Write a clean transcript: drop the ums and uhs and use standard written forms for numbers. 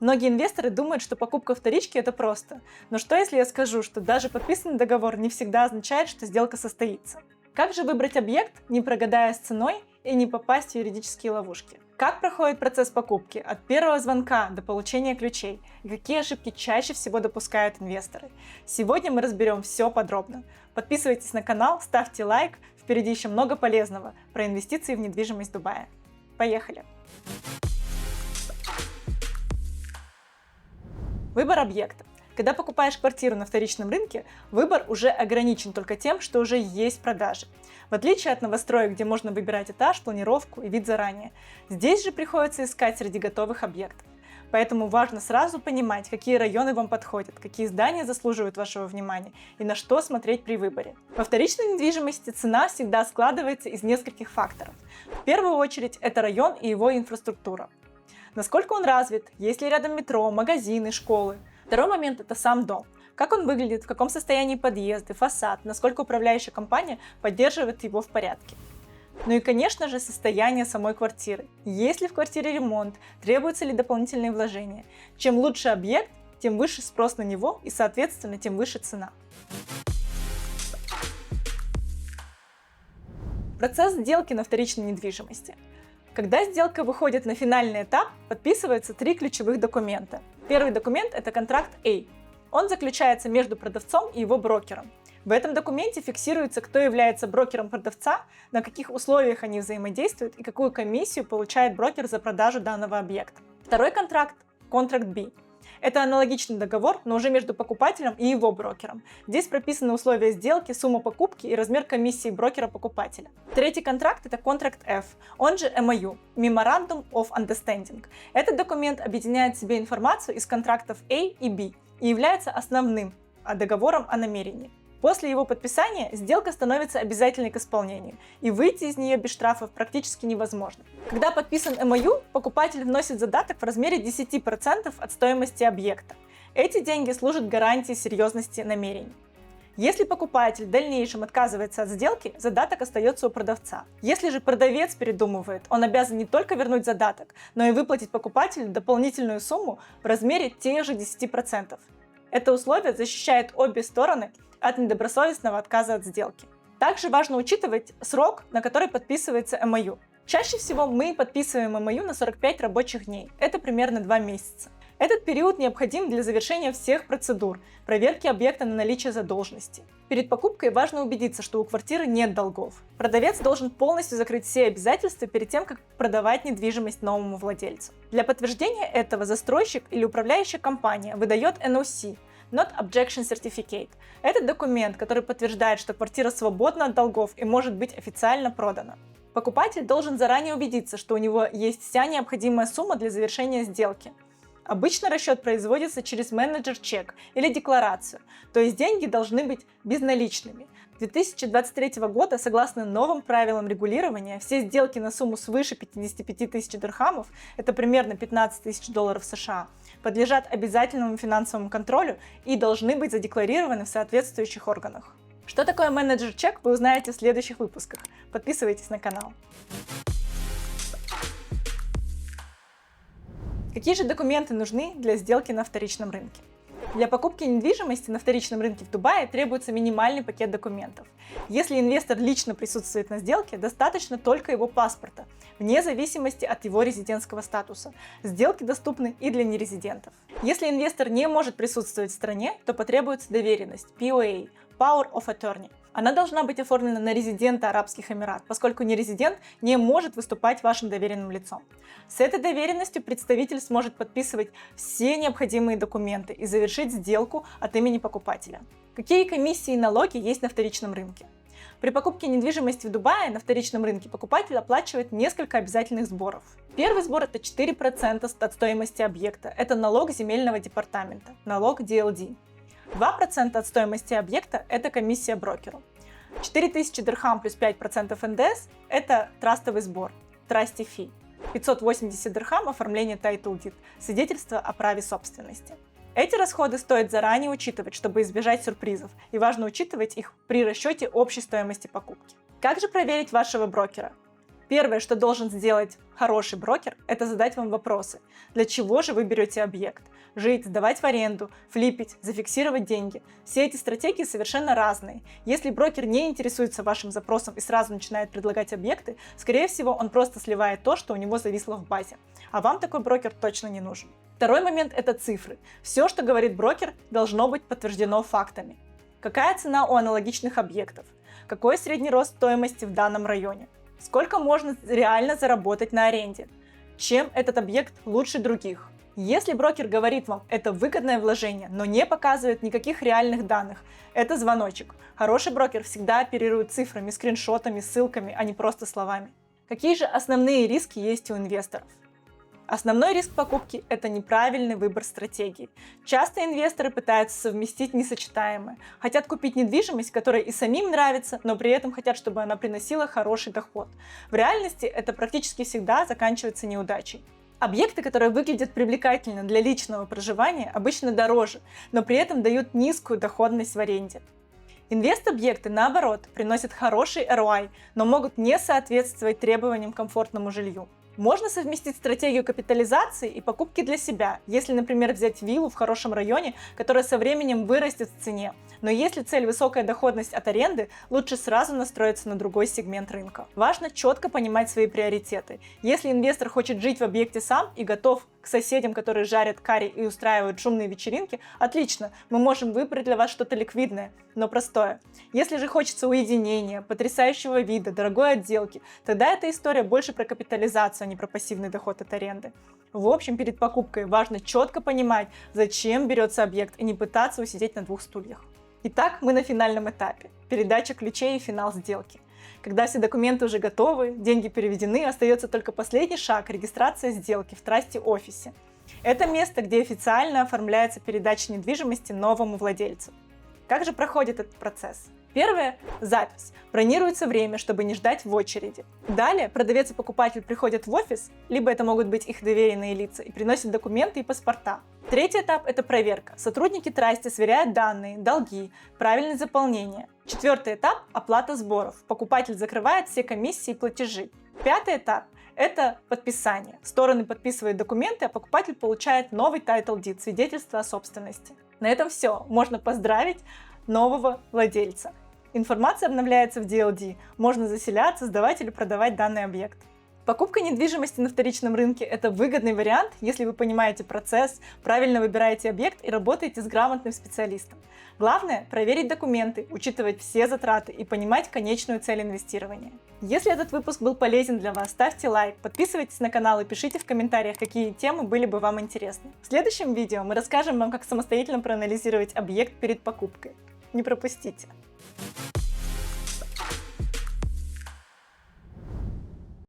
Многие инвесторы думают, что покупка вторички – это просто. Но что если я скажу, что даже подписанный договор не всегда означает, что сделка состоится? Как же выбрать объект, не прогадая с ценой и не попасть в юридические ловушки? Как проходит процесс покупки от первого звонка до получения ключей? И какие ошибки чаще всего допускают инвесторы? Сегодня мы разберем все подробно. Подписывайтесь на канал, ставьте лайк, впереди еще много полезного про инвестиции в недвижимость Дубая. Поехали! Выбор объекта. Когда покупаешь квартиру на вторичном рынке, выбор уже ограничен только тем, что уже есть в продаже. В отличие от новостроек, где можно выбирать этаж, планировку и вид заранее, здесь же приходится искать среди готовых объектов. Поэтому важно сразу понимать, какие районы вам подходят, какие здания заслуживают вашего внимания и на что смотреть при выборе. Во вторичной недвижимости цена всегда складывается из нескольких факторов. В первую очередь это район и его инфраструктура. Насколько он развит, есть ли рядом метро, магазины, школы. Второй момент – это сам дом. Как он выглядит, в каком состоянии подъезды, фасад, насколько управляющая компания поддерживает его в порядке. Ну и, конечно же, состояние самой квартиры. Есть ли в квартире ремонт, требуются ли дополнительные вложения. Чем лучше объект, тем выше спрос на него и, соответственно, тем выше цена. Процесс сделки на вторичной недвижимости. Когда сделка выходит на финальный этап, подписываются 3 ключевых документа. Первый документ – это контракт A. Он заключается между продавцом и его брокером. В этом документе фиксируется, кто является брокером продавца, на каких условиях они взаимодействуют и какую комиссию получает брокер за продажу данного объекта. Второй контракт – контракт B. Это аналогичный договор, но уже между покупателем и его брокером. Здесь прописаны условия сделки, сумма покупки и размер комиссии брокера-покупателя. Третий контракт – это контракт F, он же MOU – Memorandum of Understanding. Этот документ объединяет в себе информацию из контрактов A и B и является основным договором о намерении. После его подписания сделка становится обязательной к исполнению, и выйти из нее без штрафов практически невозможно. Когда подписан MOU, покупатель вносит задаток в размере 10% от стоимости объекта. Эти деньги служат гарантией серьезности намерений. Если покупатель в дальнейшем отказывается от сделки, задаток остается у продавца. Если же продавец передумывает, он обязан не только вернуть задаток, но и выплатить покупателю дополнительную сумму в размере тех же 10%. Это условие защищает обе стороны от недобросовестного отказа от сделки. Также важно учитывать срок, на который подписывается MOU. Чаще всего мы подписываем MOU на 45 рабочих дней. Это примерно 2 месяца. Этот период необходим для завершения всех процедур, проверки объекта на наличие задолженности. Перед покупкой важно убедиться, что у квартиры нет долгов. Продавец должен полностью закрыть все обязательства перед тем, как продавать недвижимость новому владельцу. Для подтверждения этого застройщик или управляющая компания выдает NOC – Not Objection Certificate. Это документ, который подтверждает, что квартира свободна от долгов и может быть официально продана. Покупатель должен заранее убедиться, что у него есть вся необходимая сумма для завершения сделки. Обычно расчет производится через менеджер-чек или декларацию, то есть деньги должны быть безналичными. С 2023 года, согласно новым правилам регулирования, все сделки на сумму свыше 55 тысяч дирхамов, это примерно 15 тысяч долларов США, подлежат обязательному финансовому контролю и должны быть задекларированы в соответствующих органах. Что такое менеджер-чек, вы узнаете в следующих выпусках. Подписывайтесь на канал. Какие же документы нужны для сделки на вторичном рынке? Для покупки недвижимости на вторичном рынке в Дубае требуется минимальный пакет документов. Если инвестор лично присутствует на сделке, достаточно только его паспорта, вне зависимости от его резидентского статуса. Сделки доступны и для нерезидентов. Если инвестор не может присутствовать в стране, то потребуется доверенность POA – Power of Attorney. Она должна быть оформлена на резидента Арабских Эмиратов, поскольку нерезидент не может выступать вашим доверенным лицом. С этой доверенностью представитель сможет подписывать все необходимые документы и завершить сделку от имени покупателя. Какие комиссии и налоги есть на вторичном рынке? При покупке недвижимости в Дубае на вторичном рынке покупатель оплачивает несколько обязательных сборов. Первый сбор – это 4% от стоимости объекта. Это налог земельного департамента, налог DLD. 2% от стоимости объекта – это комиссия брокеру. 4000 дирхам плюс 5% НДС – это трастовый сбор, trustee fee. 580 дирхам – оформление title deed, свидетельство о праве собственности. Эти расходы стоит заранее учитывать, чтобы избежать сюрпризов, и важно учитывать их при расчете общей стоимости покупки. Как же проверить вашего брокера? Первое, что должен сделать хороший брокер, это задать вам вопросы. Для чего же вы берете объект? Жить, сдавать в аренду, флипить, зафиксировать деньги. Все эти стратегии совершенно разные. Если брокер не интересуется вашим запросом и сразу начинает предлагать объекты, скорее всего, он просто сливает то, что у него зависло в базе. А вам такой брокер точно не нужен. Второй момент – это цифры. Все, что говорит брокер, должно быть подтверждено фактами. Какая цена у аналогичных объектов? Какой средний рост стоимости в данном районе? Сколько можно реально заработать на аренде? Чем этот объект лучше других? Если брокер говорит вам, это выгодное вложение, но не показывает никаких реальных данных, это звоночек. Хороший брокер всегда оперирует цифрами, скриншотами, ссылками, а не просто словами. Какие же основные риски есть у инвесторов? Основной риск покупки – это неправильный выбор стратегии. Часто инвесторы пытаются совместить несочетаемое. Хотят купить недвижимость, которая и самим нравится, но при этом хотят, чтобы она приносила хороший доход. В реальности это практически всегда заканчивается неудачей. Объекты, которые выглядят привлекательно для личного проживания, обычно дороже, но при этом дают низкую доходность в аренде. Инвест-объекты, наоборот, приносят хороший ROI, но могут не соответствовать требованиям к комфортному жилью. Можно совместить стратегию капитализации и покупки для себя, если, например, взять виллу в хорошем районе, которая со временем вырастет в цене. Но если цель высокая доходность от аренды, лучше сразу настроиться на другой сегмент рынка. Важно четко понимать свои приоритеты. Если инвестор хочет жить в объекте сам и готов к соседям, которые жарят карри и устраивают шумные вечеринки, отлично, мы можем выбрать для вас что-то ликвидное, но простое. Если же хочется уединения, потрясающего вида, дорогой отделки, тогда эта история больше про капитализацию, а не про пассивный доход от аренды. В общем, перед покупкой важно четко понимать, зачем берется объект, и не пытаться усидеть на двух стульях. Итак, мы на финальном этапе. Передача ключей и финал сделки. Когда все документы уже готовы, деньги переведены, остается только последний шаг – регистрация сделки в трасте-офисе. Это место, где официально оформляется передача недвижимости новому владельцу. Как же проходит этот процесс? Первое – запись. Бронируется время, чтобы не ждать в очереди. Далее продавец и покупатель приходят в офис, либо это могут быть их доверенные лица, и приносят документы и паспорта. Третий этап – это проверка. Сотрудники трасти сверяют данные, долги, правильность заполнения. Четвертый этап – оплата сборов. Покупатель закрывает все комиссии и платежи. Пятый этап – это подписание. Стороны подписывают документы, а покупатель получает новый title deed – свидетельство о собственности. На этом все. Можно поздравить нового владельца. Информация обновляется в DLD. Можно заселяться, сдавать или продавать данный объект. Покупка недвижимости на вторичном рынке – это выгодный вариант, если вы понимаете процесс, правильно выбираете объект и работаете с грамотным специалистом. Главное – проверить документы, учитывать все затраты и понимать конечную цель инвестирования. Если этот выпуск был полезен для вас, ставьте лайк, подписывайтесь на канал и пишите в комментариях, какие темы были бы вам интересны. В следующем видео мы расскажем вам, как самостоятельно проанализировать объект перед покупкой. Не пропустите!